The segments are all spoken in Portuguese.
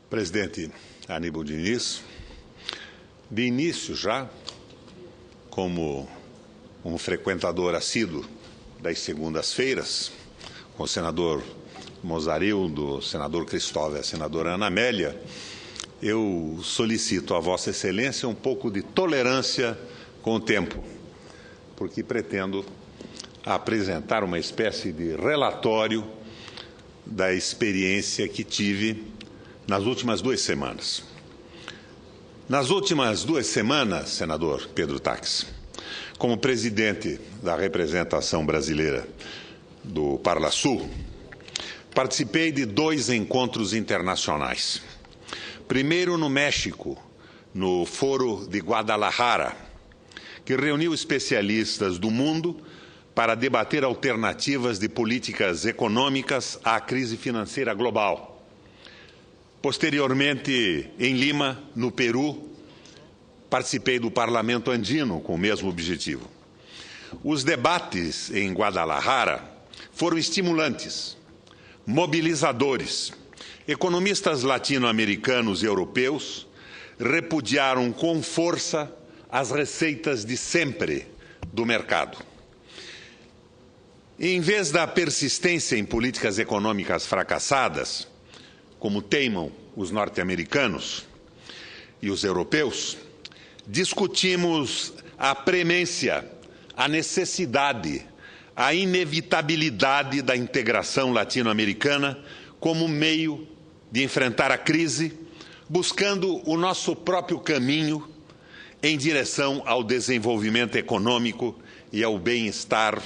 Presidente Aníbal Diniz, de início já, como um frequentador assíduo das segundas-feiras, com o senador Mozarildo, o senador Cristóvão e a senadora Ana Amélia, eu solicito a Vossa Excelência um pouco de tolerância com o tempo, porque pretendo apresentar uma espécie de relatório da experiência que tive nas últimas 2 semanas. Nas últimas 2 semanas, senador Pedro Taques, como presidente da representação brasileira do Parlasul, participei de 2 encontros internacionais. Primeiro no México, no Foro de Guadalajara, que reuniu especialistas do mundo para debater alternativas de políticas econômicas à crise financeira global. Posteriormente, em Lima, no Peru, participei do Parlamento Andino com o mesmo objetivo. Os debates em Guadalajara foram estimulantes, mobilizadores. Economistas latino-americanos e europeus repudiaram com força as receitas de sempre do mercado. Em vez da persistência em políticas econômicas fracassadas, como teimam os norte-americanos e os europeus, discutimos a premência, a necessidade, a inevitabilidade da integração latino-americana como meio de enfrentar a crise, buscando o nosso próprio caminho em direção ao desenvolvimento econômico e ao bem-estar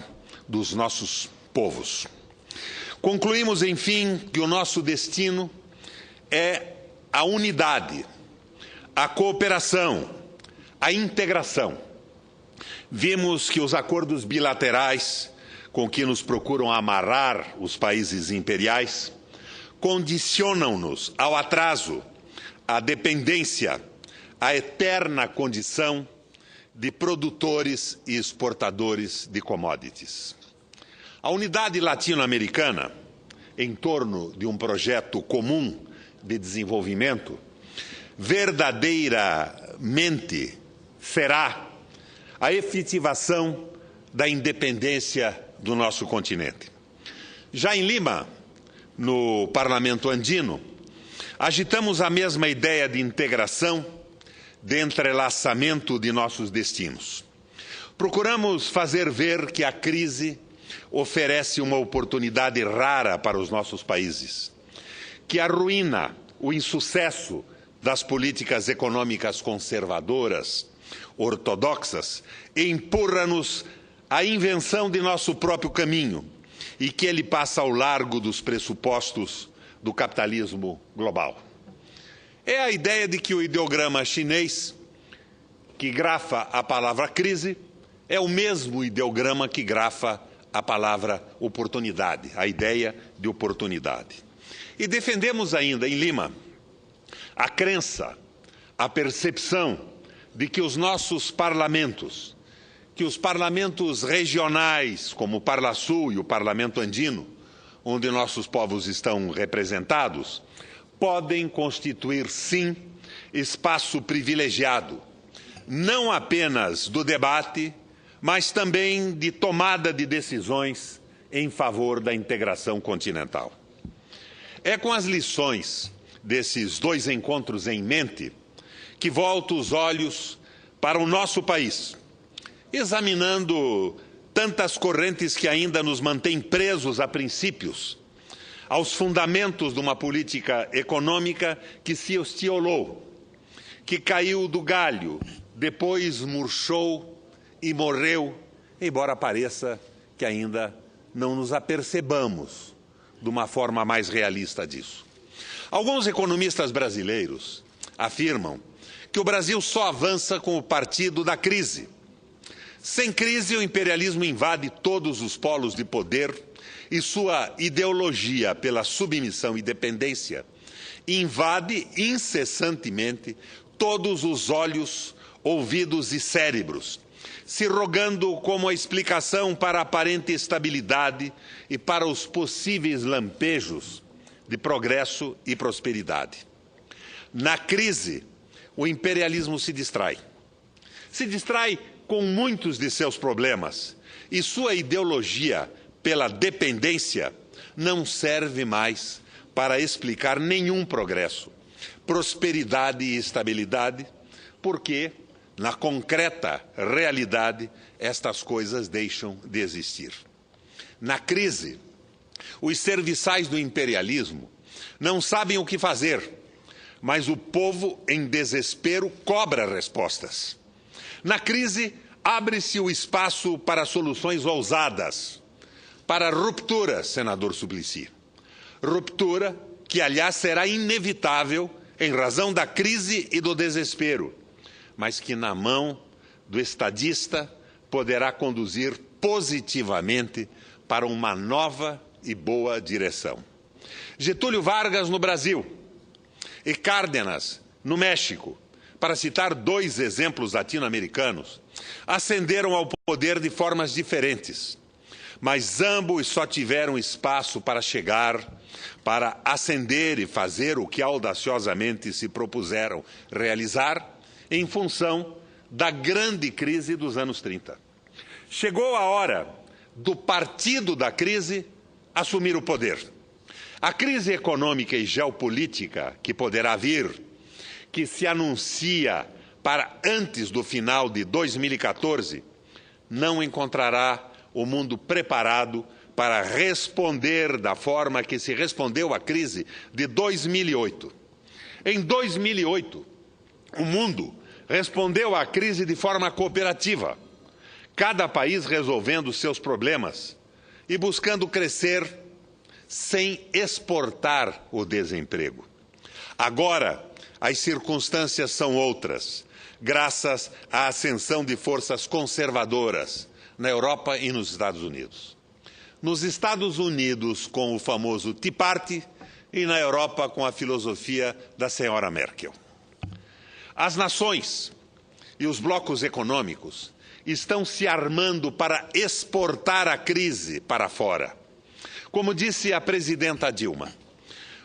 dos nossos povos. Concluímos, enfim, que o nosso destino é a unidade, a cooperação, a integração. Vimos que os acordos bilaterais com que nos procuram amarrar os países imperiais condicionam-nos ao atraso, à dependência, à eterna condição de produtores e exportadores de commodities. A unidade latino-americana, em torno de um projeto comum de desenvolvimento, verdadeiramente será a efetivação da independência do nosso continente. Já em Lima, no Parlamento Andino, agitamos a mesma ideia de integração, de entrelaçamento de nossos destinos. Procuramos fazer ver que a crise oferece uma oportunidade rara para os nossos países, que a ruína, o insucesso das políticas econômicas conservadoras, ortodoxas, empurra-nos à invenção de nosso próprio caminho e que ele passa ao largo dos pressupostos do capitalismo global. É a ideia de que o ideograma chinês que grafa a palavra crise é o mesmo ideograma que grafa a palavra oportunidade, a ideia de oportunidade. E defendemos ainda em Lima a crença, a percepção de que os nossos parlamentos, que os parlamentos regionais, como o Parlasul e o Parlamento Andino, onde nossos povos estão representados, podem constituir, sim, espaço privilegiado, não apenas do debate, mas também de tomada de decisões em favor da integração continental. É com as lições desses 2 encontros em mente que volto os olhos para o nosso país, examinando tantas correntes que ainda nos mantêm presos a princípios, aos fundamentos de uma política econômica que se estiolou, que caiu do galho, depois murchou e morreu, embora pareça que ainda não nos apercebamos de uma forma mais realista disso. Alguns economistas brasileiros afirmam que o Brasil só avança com o partido da crise. Sem crise, o imperialismo invade todos os polos de poder e sua ideologia pela submissão e dependência invade incessantemente todos os olhos, ouvidos e cérebros, se rogando como a explicação para a aparente estabilidade e para os possíveis lampejos de progresso e prosperidade. Na crise, o imperialismo se distrai. Se distrai com muitos de seus problemas e sua ideologia pela dependência não serve mais para explicar nenhum progresso, prosperidade e estabilidade, porque, na concreta realidade, estas coisas deixam de existir. Na crise, os serviçais do imperialismo não sabem o que fazer, mas o povo, em desespero, cobra respostas. Na crise, abre-se o espaço para soluções ousadas, para ruptura, senador Suplicy. Ruptura que, aliás, será inevitável em razão da crise e do desespero, mas que, na mão do estadista, poderá conduzir positivamente para uma nova e boa direção. Getúlio Vargas no Brasil e Cárdenas no México, para citar dois exemplos latino-americanos, ascenderam ao poder de formas diferentes, mas ambos só tiveram espaço para chegar, para ascender e fazer o que audaciosamente se propuseram realizar em função da grande crise dos anos 30. Chegou a hora do partido da crise assumir o poder. A crise econômica e geopolítica que poderá vir, que se anuncia para antes do final de 2014, não encontrará o mundo preparado para responder da forma que se respondeu à crise de 2008. Em 2008, o mundo respondeu à crise de forma cooperativa, cada país resolvendo seus problemas e buscando crescer sem exportar o desemprego. Agora, as circunstâncias são outras, graças à ascensão de forças conservadoras na Europa e nos Estados Unidos. Nos Estados Unidos, com o famoso Tea Party, e na Europa, com a filosofia da senhora Merkel. As nações e os blocos econômicos estão se armando para exportar a crise para fora. Como disse a presidenta Dilma,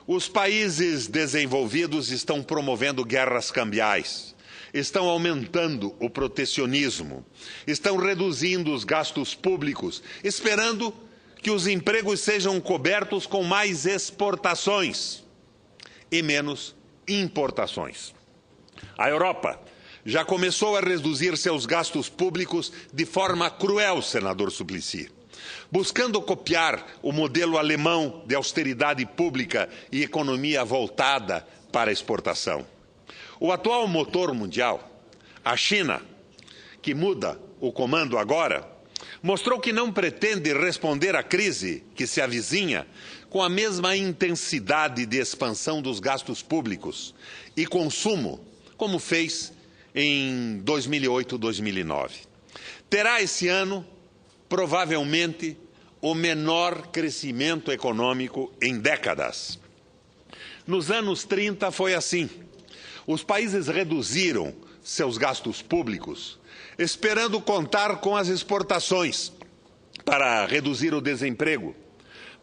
os países desenvolvidos estão promovendo guerras cambiais, estão aumentando o protecionismo, estão reduzindo os gastos públicos, esperando que os empregos sejam cobertos com mais exportações e menos importações. A Europa já começou a reduzir seus gastos públicos de forma cruel, senador Suplicy, buscando copiar o modelo alemão de austeridade pública e economia voltada para a exportação. O atual motor mundial, a China, que muda o comando agora, mostrou que não pretende responder à crise que se avizinha com a mesma intensidade de expansão dos gastos públicos e consumo, como fez em 2008 e 2009. Terá esse ano, provavelmente, o menor crescimento econômico em décadas. Nos anos 30 foi assim. Os países reduziram seus gastos públicos, esperando contar com as exportações para reduzir o desemprego.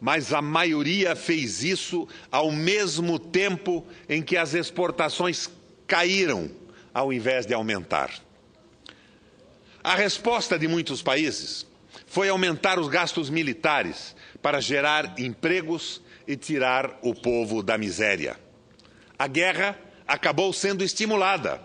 Mas a maioria fez isso ao mesmo tempo em que as exportações caíram, ao invés de aumentar. A resposta de muitos países foi aumentar os gastos militares para gerar empregos e tirar o povo da miséria. A guerra acabou sendo estimulada,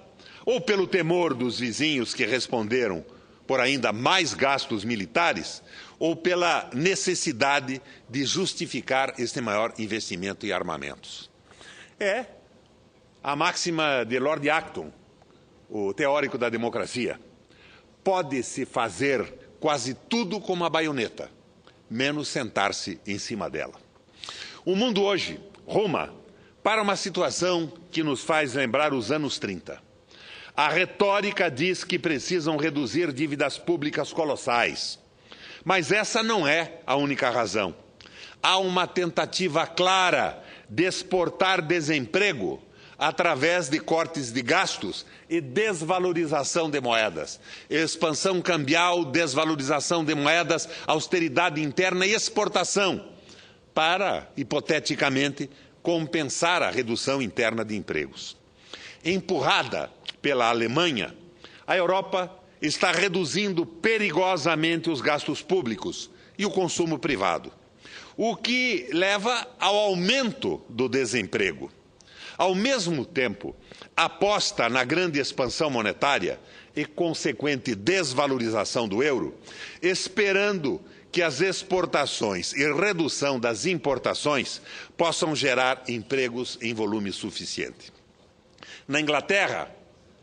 ou pelo temor dos vizinhos que responderam por ainda mais gastos militares, ou pela necessidade de justificar este maior investimento em armamentos. É a máxima de Lord Acton, o teórico da democracia. Pode-se fazer quase tudo com uma baioneta, menos sentar-se em cima dela. O mundo hoje ruma para uma situação que nos faz lembrar os anos 30. A retórica diz que precisam reduzir dívidas públicas colossais. Mas essa não é a única razão. Há uma tentativa clara de exportar desemprego através de cortes de gastos e desvalorização de moedas. Expansão cambial, desvalorização de moedas, austeridade interna e exportação para, hipoteticamente, compensar a redução interna de empregos. empurrada pela Alemanha, a Europa está reduzindo perigosamente os gastos públicos e o consumo privado, o que leva ao aumento do desemprego. Ao mesmo tempo, aposta na grande expansão monetária e consequente desvalorização do euro, esperando que as exportações e redução das importações possam gerar empregos em volume suficiente. Na Inglaterra,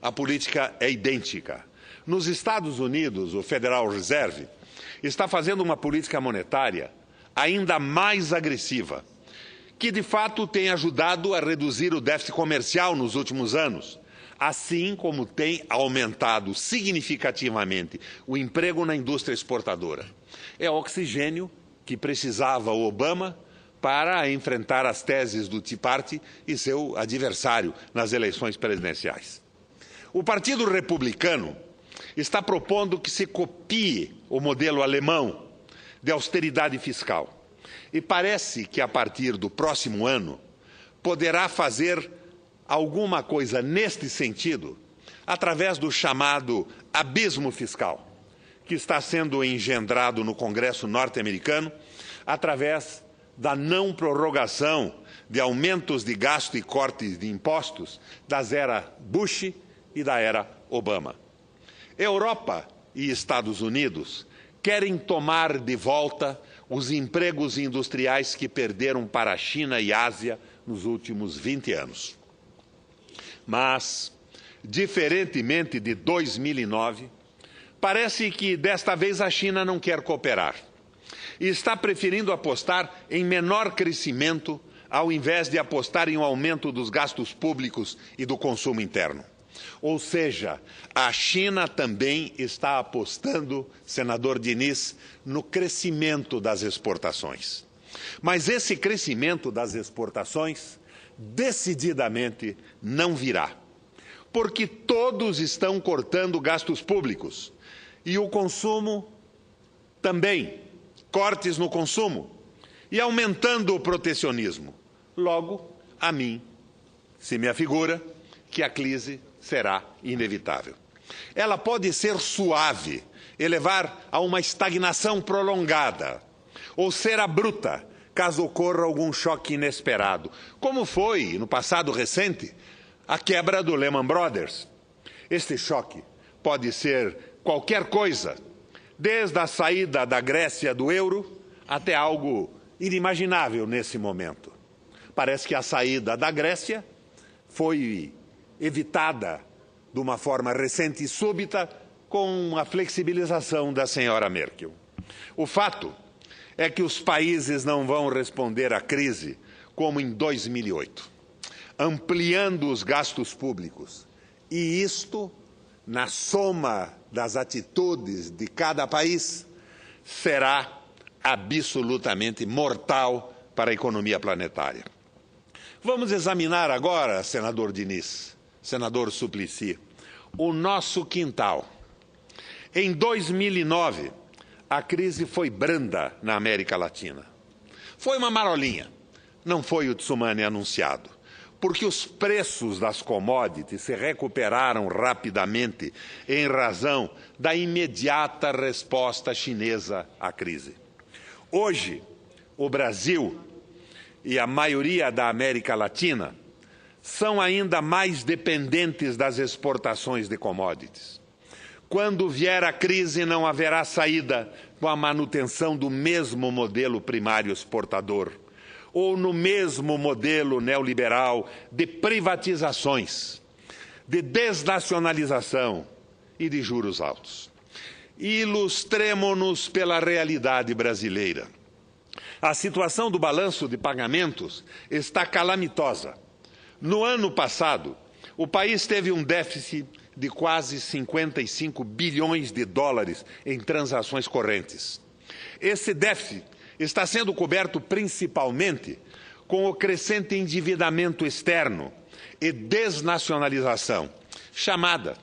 a política é idêntica. Nos Estados Unidos, o Federal Reserve está fazendo uma política monetária ainda mais agressiva, que de fato tem ajudado a reduzir o déficit comercial nos últimos anos, assim como tem aumentado significativamente o emprego na indústria exportadora. É oxigênio que precisava o Obama para enfrentar as teses do Tea Party e seu adversário nas eleições presidenciais. O Partido Republicano está propondo que se copie o modelo alemão de austeridade fiscal. E parece que, a partir do próximo ano, poderá fazer alguma coisa neste sentido através do chamado abismo fiscal, que está sendo engendrado no Congresso norte-americano através da não prorrogação de aumentos de gasto e cortes de impostos das eras Bush e da era Obama. Europa e Estados Unidos querem tomar de volta os empregos industriais que perderam para a China e Ásia nos últimos 20 anos. Mas, diferentemente de 2009, parece que desta vez a China não quer cooperar e está preferindo apostar em menor crescimento ao invés de apostar em um aumento dos gastos públicos e do consumo interno. Ou seja, a China também está apostando, senador Diniz, no crescimento das exportações. Mas esse crescimento das exportações, decididamente, não virá. Porque todos estão cortando gastos públicos. E o consumo também. Cortes no consumo. E aumentando o protecionismo. Logo, a mim se me afigura que a crise será inevitável. Ela pode ser suave e levar a uma estagnação prolongada, ou ser abrupta, caso ocorra algum choque inesperado, como foi, no passado recente, a quebra do Lehman Brothers. Este choque pode ser qualquer coisa, desde a saída da Grécia do euro até algo inimaginável nesse momento. Parece que a saída da Grécia foi evitada de uma forma recente e súbita com a flexibilização da senhora Merkel. O fato é que os países não vão responder à crise como em 2008, ampliando os gastos públicos. E isto, na soma das atitudes de cada país, será absolutamente mortal para a economia planetária. Vamos examinar agora, senador Diniz, senador Suplicy, o nosso quintal. Em 2009, a crise foi branda na América Latina. Foi uma marolinha, não foi o tsunami anunciado, porque os preços das commodities se recuperaram rapidamente em razão da imediata resposta chinesa à crise. Hoje, o Brasil e a maioria da América Latina são ainda mais dependentes das exportações de commodities. Quando vier a crise, não haverá saída com a manutenção do mesmo modelo primário exportador ou no mesmo modelo neoliberal de privatizações, de desnacionalização e de juros altos. Ilustremo-nos pela realidade brasileira. A situação do balanço de pagamentos está calamitosa. No ano passado, o país teve um déficit de quase 55 bilhões de dólares em transações correntes. Esse déficit está sendo coberto principalmente com o crescente endividamento externo e desnacionalização, chamada,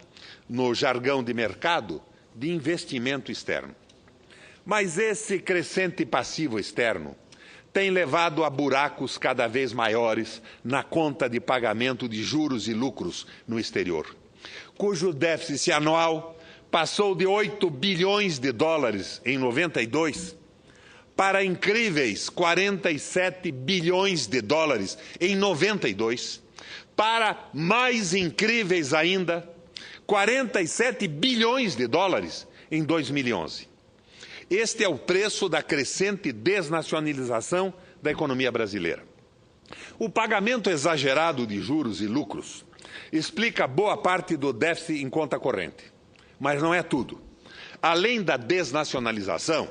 no jargão de mercado, de investimento externo. Mas esse crescente passivo externo tem levado a buracos cada vez maiores na conta de pagamento de juros e lucros no exterior, cujo déficit anual passou de 8 bilhões de dólares em 92 para incríveis 47 bilhões de dólares em 92, para mais incríveis ainda, 47 bilhões de dólares em 2011. Este é o preço da crescente desnacionalização da economia brasileira. O pagamento exagerado de juros e lucros explica boa parte do déficit em conta corrente, mas não é tudo. Além da desnacionalização,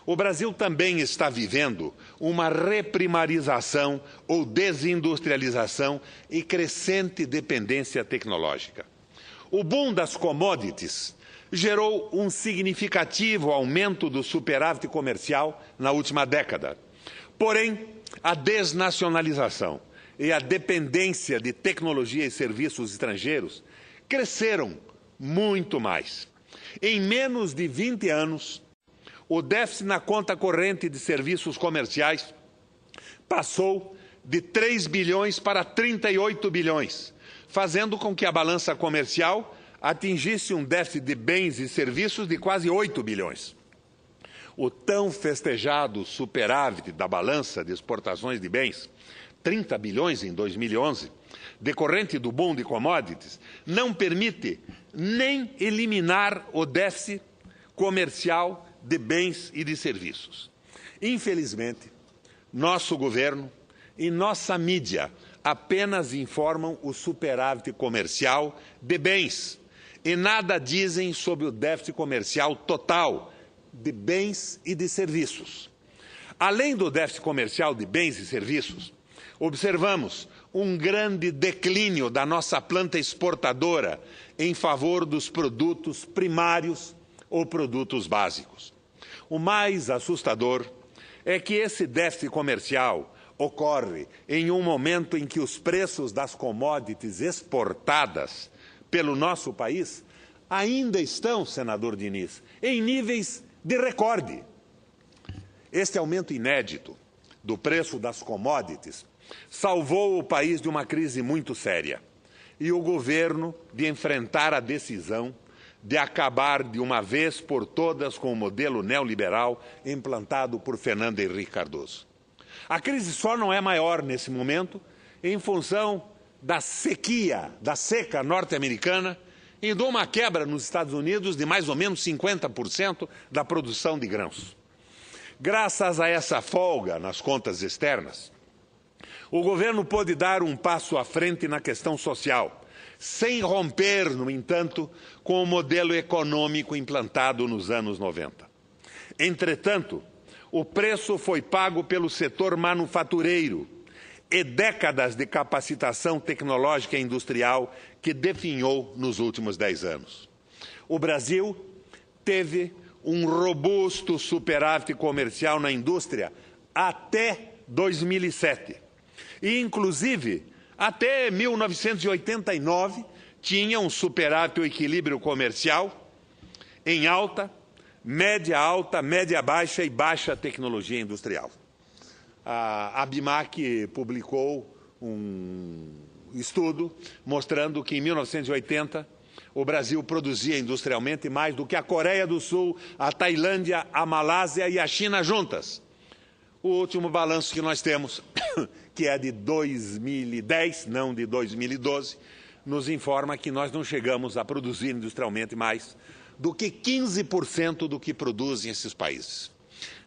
o Brasil também está vivendo uma reprimarização ou desindustrialização e crescente dependência tecnológica. O boom das commodities gerou um significativo aumento do superávit comercial na última década. Porém, a desnacionalização e a dependência de tecnologia e serviços estrangeiros cresceram muito mais. Em menos de 20 anos, o déficit na conta corrente de serviços comerciais passou de 3 bilhões para 38 bilhões, fazendo com que a balança comercial atingisse um déficit de bens e serviços de quase 8 bilhões. O tão festejado superávit da balança de exportações de bens, 30 bilhões em 2011, decorrente do boom de commodities, não permite nem eliminar o déficit comercial de bens e de serviços. Infelizmente, nosso governo e nossa mídia apenas informam o superávit comercial de bens e nada dizem sobre o déficit comercial total de bens e de serviços. Além do déficit comercial de bens e serviços, observamos um grande declínio da nossa planta exportadora em favor dos produtos primários ou produtos básicos. O mais assustador é que esse déficit comercial ocorre em um momento em que os preços das commodities exportadas pelo nosso país ainda estão, senador Diniz, em níveis de recorde. Este aumento inédito do preço das commodities salvou o país de uma crise muito séria e o governo de enfrentar a decisão de acabar de uma vez por todas com o modelo neoliberal implantado por Fernando Henrique Cardoso. A crise só não é maior nesse momento em função da seca norte-americana e de uma quebra nos Estados Unidos de mais ou menos 50% da produção de grãos. Graças a essa folga nas contas externas, o governo pôde dar um passo à frente na questão social, sem romper, no entanto, com o modelo econômico implantado nos anos 90. Entretanto, o preço foi pago pelo setor manufatureiro e décadas de capacitação tecnológica e industrial que definhou nos últimos 10 anos. O Brasil teve um robusto superávit comercial na indústria até 2007. E, inclusive, até 1989, tinha um superávit ou equilíbrio comercial em alta, média baixa e baixa tecnologia industrial. A ABIMAQ publicou um estudo mostrando que em 1980 o Brasil produzia industrialmente mais do que a Coreia do Sul, a Tailândia, a Malásia e a China juntas. O último balanço que nós temos, que é de 2010, não de 2012, nos informa que nós não chegamos a produzir industrialmente mais do que 15% do que produzem esses países.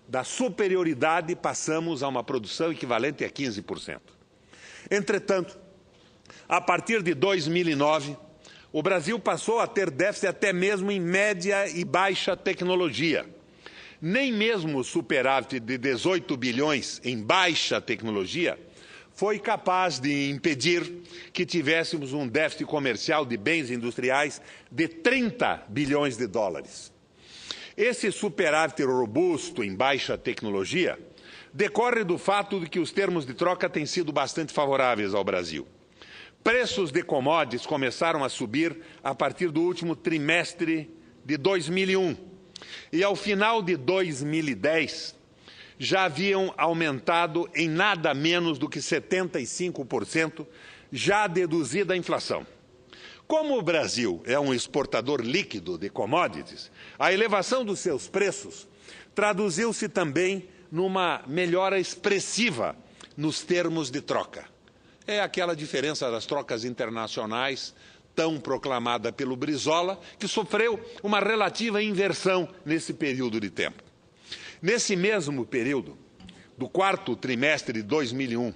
Da superioridade, passamos a uma produção equivalente a 15%. Entretanto, a partir de 2009, o Brasil passou a ter déficit até mesmo em média e baixa tecnologia. Nem mesmo o superávit de 18 bilhões em baixa tecnologia foi capaz de impedir que tivéssemos um déficit comercial de bens industriais de 30 bilhões de dólares. Esse superávit robusto em baixa tecnologia decorre do fato de que os termos de troca têm sido bastante favoráveis ao Brasil. Preços de commodities começaram a subir a partir do último trimestre de 2001 e, ao final de 2010, já haviam aumentado em nada menos do que 75%, já deduzida a inflação. Como o Brasil é um exportador líquido de commodities, a elevação dos seus preços traduziu-se também numa melhora expressiva nos termos de troca. É aquela diferença das trocas internacionais tão proclamada pelo Brizola, que sofreu uma relativa inversão nesse período de tempo. Nesse mesmo período, do quarto trimestre de 2001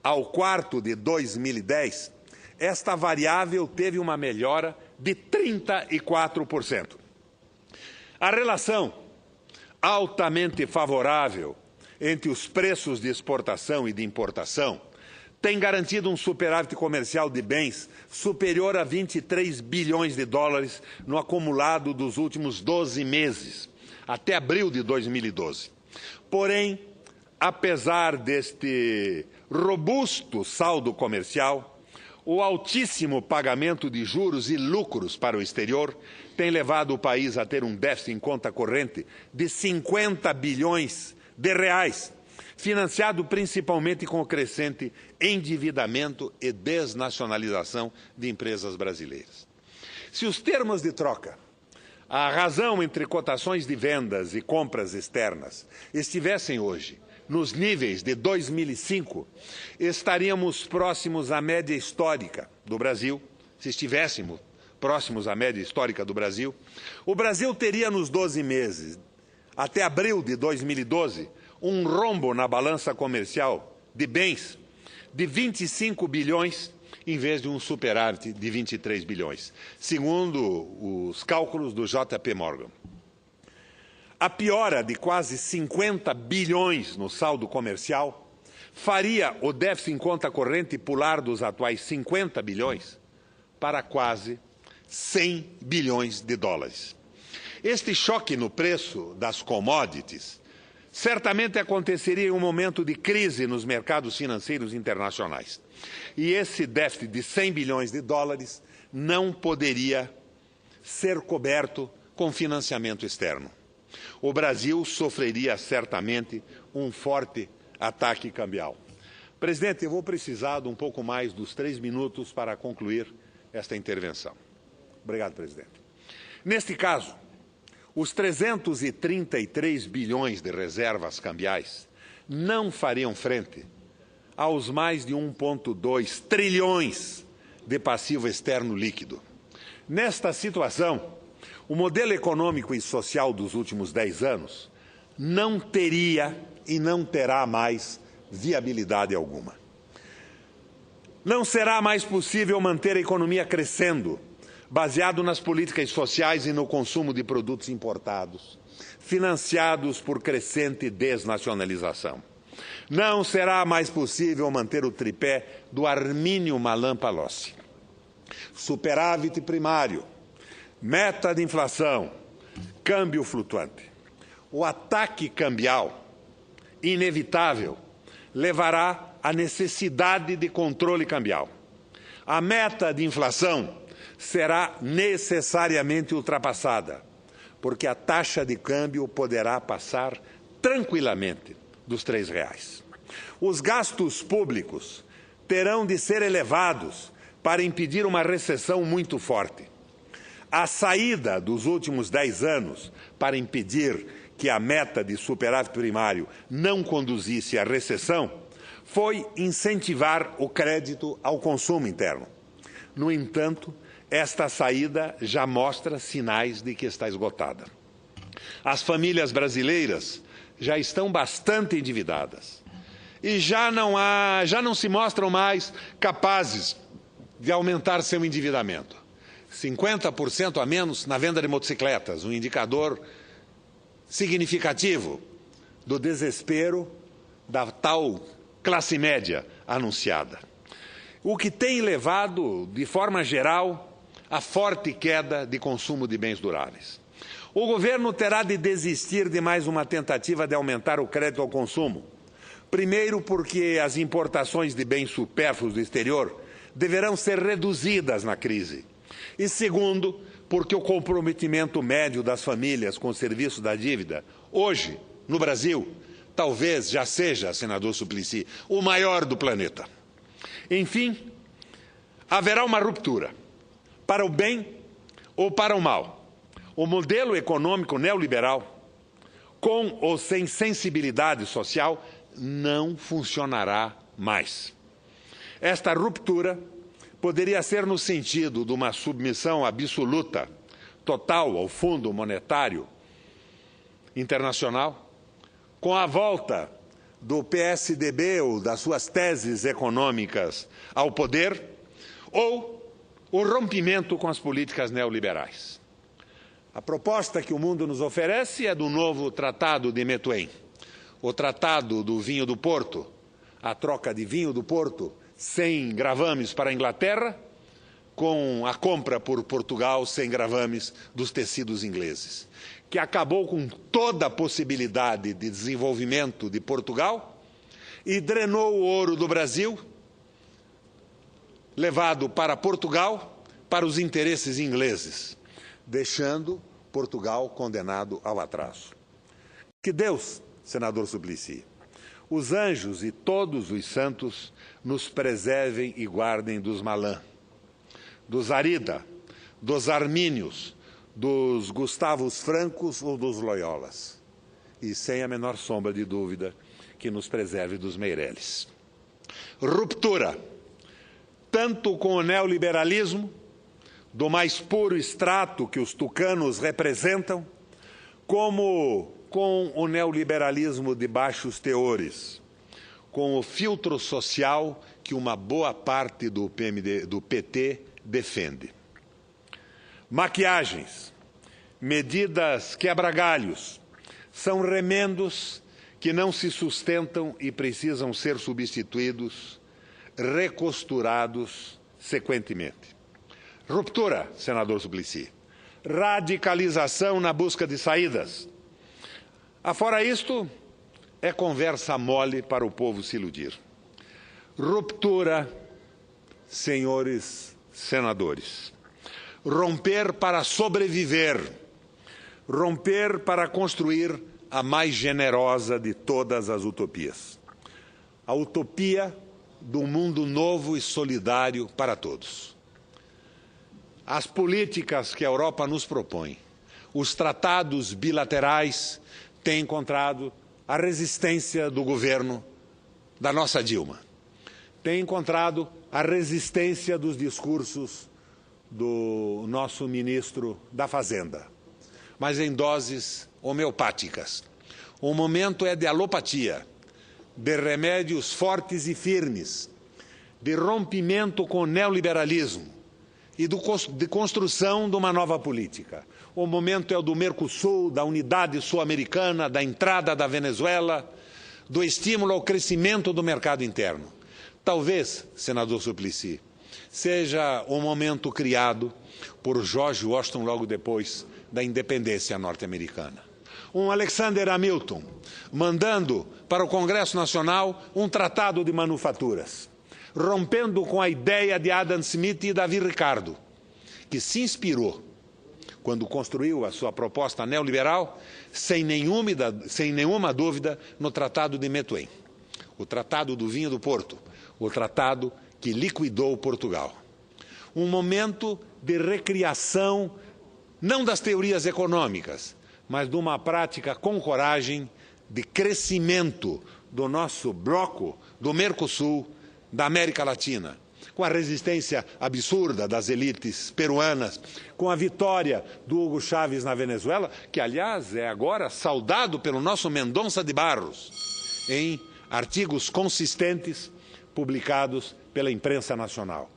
ao quarto de 2010, esta variável teve uma melhora de 34%. A relação altamente favorável entre os preços de exportação e de importação tem garantido um superávit comercial de bens superior a 23 bilhões de dólares no acumulado dos últimos 12 meses, até abril de 2012. Porém, apesar deste robusto saldo comercial, o altíssimo pagamento de juros e lucros para o exterior tem levado o país a ter um déficit em conta corrente de 50 bilhões de reais, financiado principalmente com o crescente endividamento e desnacionalização de empresas brasileiras. Se os termos de troca, a razão entre cotações de vendas e compras externas, estivessem hoje nos níveis de 2005, estaríamos próximos à média histórica do Brasil. Se estivéssemos próximos à média histórica do Brasil, o Brasil teria nos 12 meses, até abril de 2012, um rombo na balança comercial de bens de 25 bilhões em vez de um superávit de 23 bilhões, segundo os cálculos do JP Morgan. A piora de quase 50 bilhões no saldo comercial faria o déficit em conta corrente pular dos atuais 50 bilhões para quase 100 bilhões de dólares. Este choque no preço das commodities certamente aconteceria em um momento de crise nos mercados financeiros internacionais. E esse déficit de 100 bilhões de dólares não poderia ser coberto com financiamento externo. O Brasil sofreria certamente um forte ataque cambial. Presidente, eu vou precisar de um pouco mais dos 3 minutos para concluir esta intervenção. Obrigado, presidente. Neste caso, os 333 bilhões de reservas cambiais não fariam frente aos mais de 1,2 trilhões de passivo externo líquido. Nesta situação, o modelo econômico e social dos últimos 10 anos não teria e não terá mais viabilidade alguma. Não será mais possível manter a economia crescendo, baseado nas políticas sociais e no consumo de produtos importados, financiados por crescente desnacionalização. Não será mais possível manter o tripé do Armínio Malan Palocci. Superávit primário, meta de inflação, câmbio flutuante. O ataque cambial, inevitável, levará à necessidade de controle cambial. A meta de inflação será necessariamente ultrapassada, porque a taxa de câmbio poderá passar tranquilamente dos R$3. Os gastos públicos terão de ser elevados para impedir uma recessão muito forte. A saída dos últimos 10 anos para impedir que a meta de superávit primário não conduzisse à recessão foi incentivar o crédito ao consumo interno. No entanto, esta saída já mostra sinais de que está esgotada. As famílias brasileiras já estão bastante endividadas e já não se mostram mais capazes de aumentar seu endividamento. 50% a menos na venda de motocicletas, um indicador significativo do desespero da tal classe média anunciada. O que tem levado, de forma geral, a forte queda de consumo de bens duráveis. O governo terá de desistir de mais uma tentativa de aumentar o crédito ao consumo. Primeiro, porque as importações de bens supérfluos do exterior deverão ser reduzidas na crise. E segundo, porque o comprometimento médio das famílias com o serviço da dívida, hoje, no Brasil, talvez já seja, senador Suplicy, o maior do planeta. Enfim, haverá uma ruptura, para o bem ou para o mal. O modelo econômico neoliberal, com ou sem sensibilidade social, não funcionará mais. Esta ruptura poderia ser no sentido de uma submissão absoluta, total ao Fundo Monetário Internacional, com a volta do PSDB ou das suas teses econômicas ao poder, ou o rompimento com as políticas neoliberais. A proposta que o mundo nos oferece é do novo Tratado de Methuen, o Tratado do Vinho do Porto, a troca de vinho do Porto sem gravames para a Inglaterra, com a compra por Portugal sem gravames dos tecidos ingleses, que acabou com toda a possibilidade de desenvolvimento de Portugal e drenou o ouro do Brasil, levado para Portugal para os interesses ingleses, deixando Portugal condenado ao atraso. Que Deus, senador Suplicy, os anjos e todos os santos nos preservem e guardem dos Malan, dos Arida, dos Armínios, dos Gustavos Francos ou dos Loyolas. E sem a menor sombra de dúvida, que nos preserve dos Meireles. Ruptura, tanto com o neoliberalismo, do mais puro extrato que os tucanos representam, como com o neoliberalismo de baixos teores, com o filtro social que uma boa parte do PT defende. Maquiagens, medidas quebra-galhos, são remendos que não se sustentam e precisam ser substituídos, recosturados sequentemente. Ruptura, senador Suplicy. Radicalização na busca de saídas. Afora isto, é conversa mole para o povo se iludir. Ruptura, senhores senadores. Romper para sobreviver. Romper para construir a mais generosa de todas as utopias. A utopia do mundo novo e solidário para todos. As políticas que a Europa nos propõe, os tratados bilaterais têm encontrado a resistência do governo da nossa Dilma. Tem encontrado a resistência dos discursos do nosso ministro da Fazenda, mas em doses homeopáticas. O momento é de alopatia, de remédios fortes e firmes, de rompimento com o neoliberalismo e de construção de uma nova política. O momento é o do Mercosul, da unidade sul-americana, da entrada da Venezuela, do estímulo ao crescimento do mercado interno. Talvez, senador Suplicy, seja o momento criado por George Washington logo depois da independência norte-americana. Um Alexander Hamilton mandando para o Congresso Nacional um tratado de manufaturas, rompendo com a ideia de Adam Smith e Davi Ricardo, que se inspirou, quando construiu a sua proposta neoliberal, sem nenhuma dúvida, no Tratado de Methuen, o Tratado do Vinho do Porto, o tratado que liquidou Portugal. Um momento de recriação, não das teorias econômicas, mas de uma prática com coragem de crescimento do nosso bloco, do Mercosul, da América Latina, com a resistência absurda das elites peruanas, com a vitória do Hugo Chávez na Venezuela, que, aliás, é agora saudado pelo nosso Mendonça de Barros, em artigos consistentes publicados pela imprensa nacional.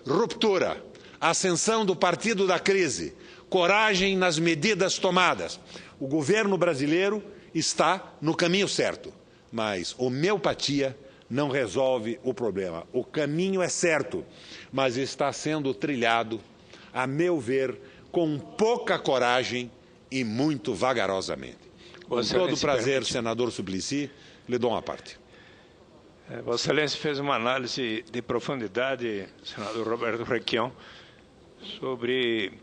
Ruptura, ascensão do partido da crise, coragem nas medidas tomadas. O governo brasileiro está no caminho certo, mas homeopatia não resolve o problema. O caminho é certo, mas está sendo trilhado, a meu ver, com pouca coragem e muito vagarosamente. Com todo prazer, senador Suplicy, lhe dou uma parte. Vossa Excelência fez uma análise de profundidade, senador Roberto Requião, sobre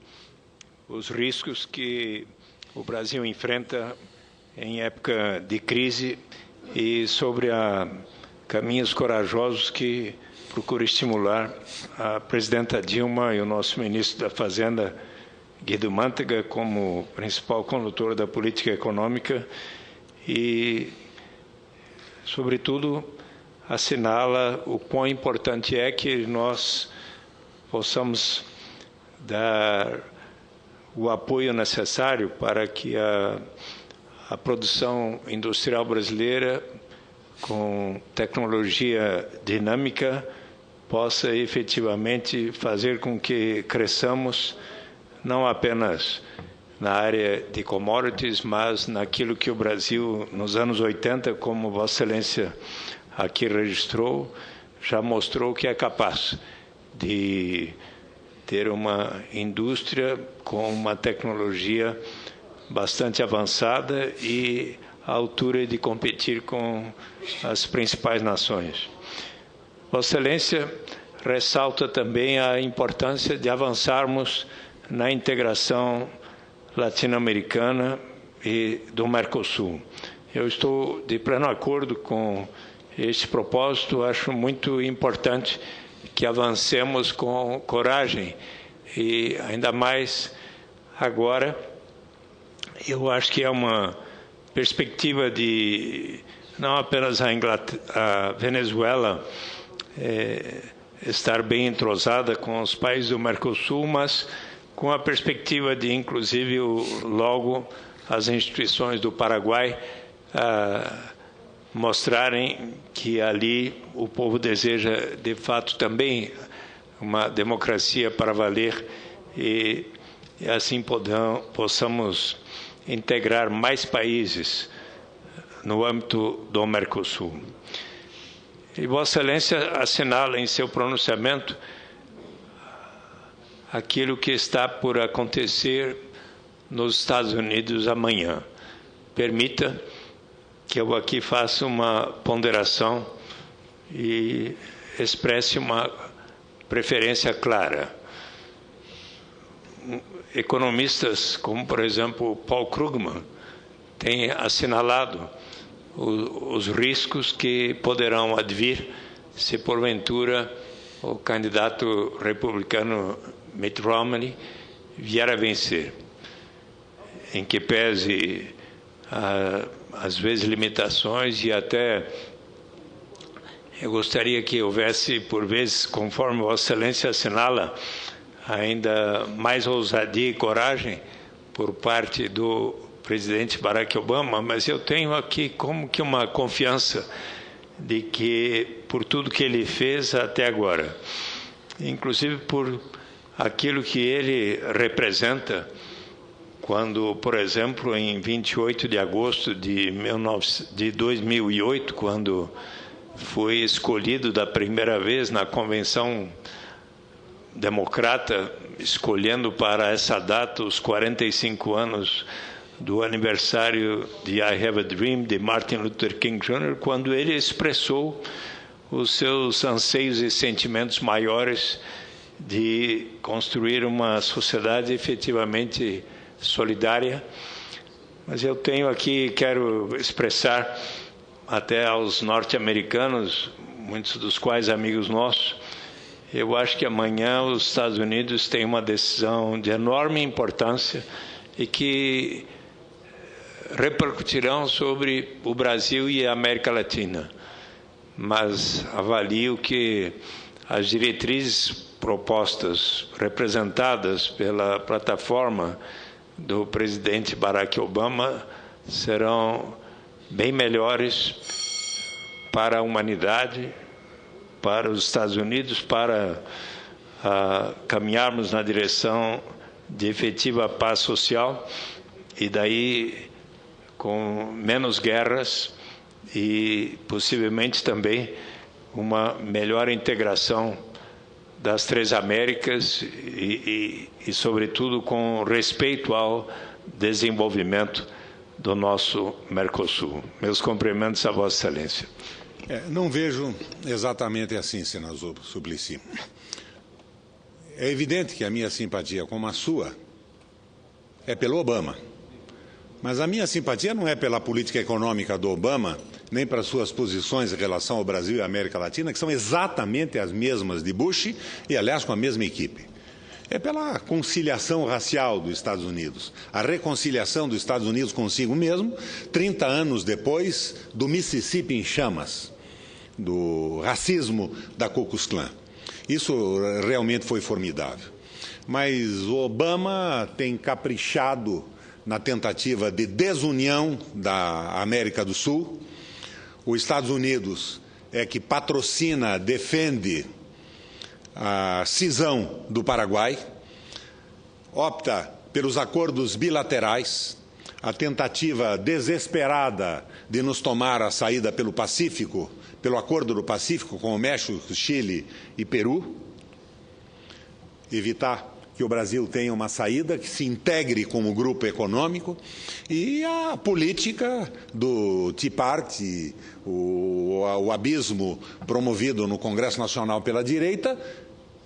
os riscos que o Brasil enfrenta em época de crise e sobre caminhos corajosos que procura estimular a presidenta Dilma e o nosso ministro da Fazenda, Guido Mantega, como principal condutor da política econômica e, sobretudo, assinala o quão importante é que nós possamos dar o apoio necessário para que a produção industrial brasileira, com tecnologia dinâmica, possa efetivamente fazer com que cresçamos não apenas na área de commodities, mas naquilo que o Brasil, nos anos 80, como Vossa Excelência aqui registrou, já mostrou que é capaz de ter uma indústria com uma tecnologia bastante avançada e à altura de competir com as principais nações. Vossa Excelência ressalta também a importância de avançarmos na integração latino-americana e do Mercosul. Eu estou de pleno acordo com este propósito, acho muito importante que avancemos com coragem e ainda mais agora. Eu acho que é uma perspectiva de não apenas a Venezuela estar bem entrosada com os países do Mercosul, mas com a perspectiva de, inclusive, logo as instituições do Paraguai mostrarem que ali o povo deseja, de fato, também uma democracia para valer e assim possamos integrar mais países no âmbito do Mercosul. E Vossa Excelência assinala em seu pronunciamento aquilo que está por acontecer nos Estados Unidos amanhã. Permita que eu aqui faça uma ponderação e expresse uma preferência clara. Economistas como, por exemplo, Paul Krugman, têm assinalado os riscos que poderão advir se, porventura, o candidato republicano Mitt Romney vier a vencer, em que pese, às vezes, limitações e até eu gostaria que houvesse, por vezes, conforme Vossa Excelência assinala, ainda mais ousadia e coragem por parte do presidente Barack Obama, mas eu tenho aqui como que uma confiança de que, por tudo que ele fez até agora, inclusive por aquilo que ele representa, quando, por exemplo, em 28 de agosto de 2008, quando foi escolhido da primeira vez na Convenção Democrata, escolhendo para essa data os 45 anos do aniversário de I Have a Dream, de Martin Luther King Jr., quando ele expressou os seus anseios e sentimentos maiores de construir uma sociedade efetivamente solidária. Mas eu tenho aqui, quero expressar até aos norte-americanos, muitos dos quais amigos nossos, eu acho que amanhã os Estados Unidos têm uma decisão de enorme importância e que repercutirão sobre o Brasil e a América Latina. Mas avalio que as diretrizes propostas, representadas pela plataforma do presidente Barack Obama, serão bem melhores para a humanidade, para os Estados Unidos, para caminharmos na direção de efetiva paz social e daí com menos guerras e possivelmente também uma melhor integração das três Américas e sobretudo, com respeito ao desenvolvimento do nosso Mercosul. Meus cumprimentos a Vossa Excelência. Não vejo exatamente assim, senador Suplicy. É evidente que a minha simpatia, como a sua, é pelo Obama. Mas a minha simpatia não é pela política econômica do Obama, nem para suas posições em relação ao Brasil e à América Latina, que são exatamente as mesmas de Bush e, aliás, com a mesma equipe. É pela conciliação racial dos Estados Unidos, a reconciliação dos Estados Unidos consigo mesmo, 30 anos depois do Mississippi em chamas, do racismo da Ku Klux Klan. Isso realmente foi formidável. Mas o Obama tem caprichado na tentativa de desunião da América do Sul. Os Estados Unidos é que patrocina, defende a cisão do Paraguai, opta pelos acordos bilaterais, a tentativa desesperada de nos tomar a saída pelo Pacífico, pelo Acordo do Pacífico com o México, Chile e Peru, evitar que o Brasil tenha uma saída, que se integre como grupo econômico, e a política do Tea Party, o abismo promovido no Congresso Nacional pela direita,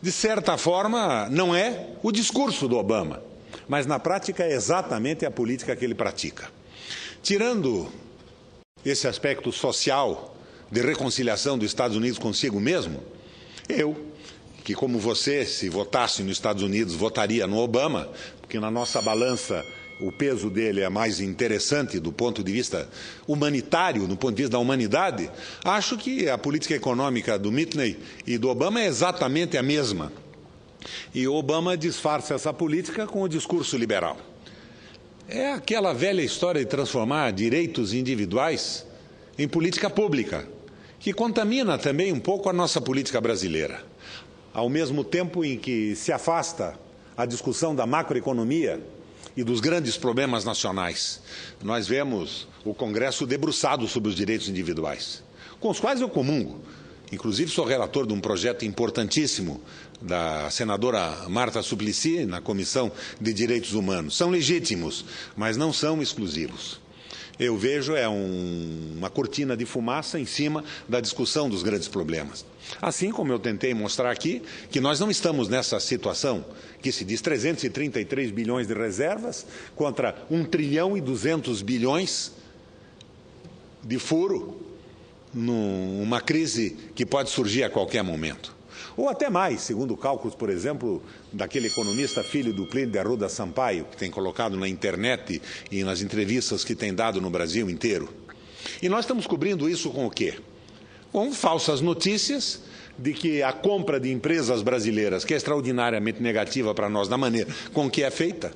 de certa forma, não é o discurso do Obama, mas na prática é exatamente a política que ele pratica. Tirando esse aspecto social de reconciliação dos Estados Unidos consigo mesmo, eu, que como você, se votasse nos Estados Unidos, votaria no Obama, porque na nossa balança o peso dele é mais interessante do ponto de vista humanitário, do ponto de vista da humanidade, acho que a política econômica do Mitney e do Obama é exatamente a mesma. E o Obama disfarça essa política com o discurso liberal. É aquela velha história de transformar direitos individuais em política pública, que contamina também um pouco a nossa política brasileira. Ao mesmo tempo em que se afasta a discussão da macroeconomia e dos grandes problemas nacionais, nós vemos o Congresso debruçado sobre os direitos individuais, com os quais eu comungo. Inclusive, sou relator de um projeto importantíssimo da senadora Marta Suplicy na Comissão de Direitos Humanos. São legítimos, mas não são exclusivos. Eu vejo uma cortina de fumaça em cima da discussão dos grandes problemas. Assim como eu tentei mostrar aqui, que nós não estamos nessa situação que se diz 333 bilhões de reservas contra 1 trilhão e 200 bilhões de furo numa crise que pode surgir a qualquer momento. Ou até mais, segundo cálculos, por exemplo, daquele economista filho do Plínio de Arruda Sampaio, que tem colocado na internet e nas entrevistas que tem dado no Brasil inteiro. E nós estamos cobrindo isso com o quê? Com falsas notícias de que a compra de empresas brasileiras, que é extraordinariamente negativa para nós da maneira com que é feita,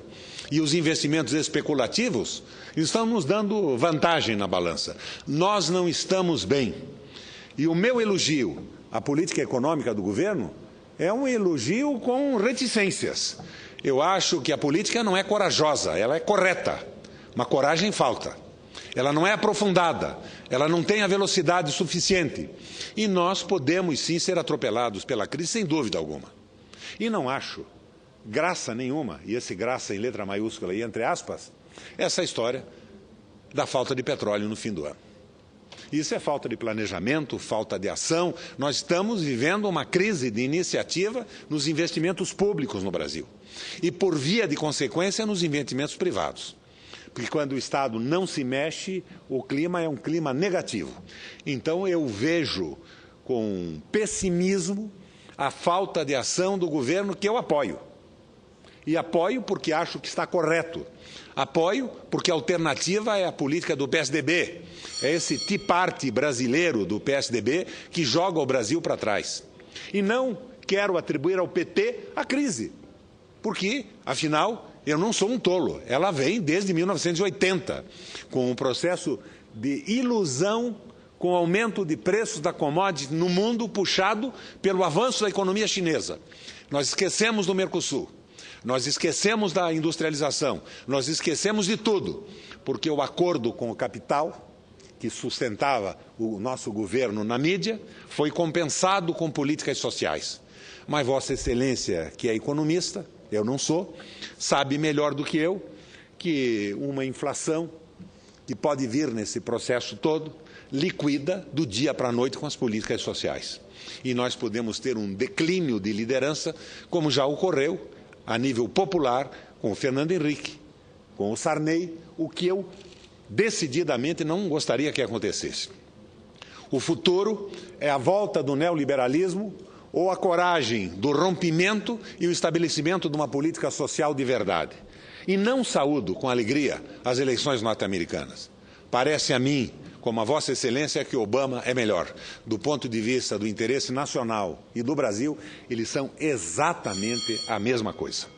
e os investimentos especulativos estão nos dando vantagem na balança. Nós não estamos bem. E o meu elogio à política econômica do governo é um elogio com reticências. Eu acho que a política não é corajosa, ela é correta. Uma coragem falta. Ela não é aprofundada, ela não tem a velocidade suficiente. E nós podemos sim ser atropelados pela crise, sem dúvida alguma. E não acho graça nenhuma, e esse graça em letra maiúscula e entre aspas, essa história da falta de petróleo no fim do ano. Isso é falta de planejamento, falta de ação. Nós estamos vivendo uma crise de iniciativa nos investimentos públicos no Brasil. E, por via de consequência, nos investimentos privados. Porque quando o Estado não se mexe, o clima é um clima negativo. Então, eu vejo com pessimismo a falta de ação do governo, que eu apoio. E apoio porque acho que está correto. Apoio porque a alternativa é a política do PSDB. É esse Tea Party brasileiro do PSDB que joga o Brasil para trás. E não quero atribuir ao PT a crise. Porque, afinal, eu não sou um tolo. Ela vem desde 1980, com um processo de ilusão com o aumento de preços da commodity no mundo puxado pelo avanço da economia chinesa. Nós esquecemos do Mercosul. Nós esquecemos da industrialização, nós esquecemos de tudo, porque o acordo com o capital, que sustentava o nosso governo na mídia, foi compensado com políticas sociais. Mas Vossa Excelência, que é economista, eu não sou, sabe melhor do que eu que uma inflação que pode vir nesse processo todo, liquida do dia para a noite com as políticas sociais. E nós podemos ter um declínio de liderança, como já ocorreu, a nível popular, com o Fernando Henrique, com o Sarney, o que eu decididamente não gostaria que acontecesse. O futuro é a volta do neoliberalismo ou a coragem do rompimento e o estabelecimento de uma política social de verdade. E não saúdo com alegria as eleições norte-americanas. Parece a mim, como a Vossa Excelência, que Obama é melhor. Do ponto de vista do interesse nacional e do Brasil, eles são exatamente a mesma coisa.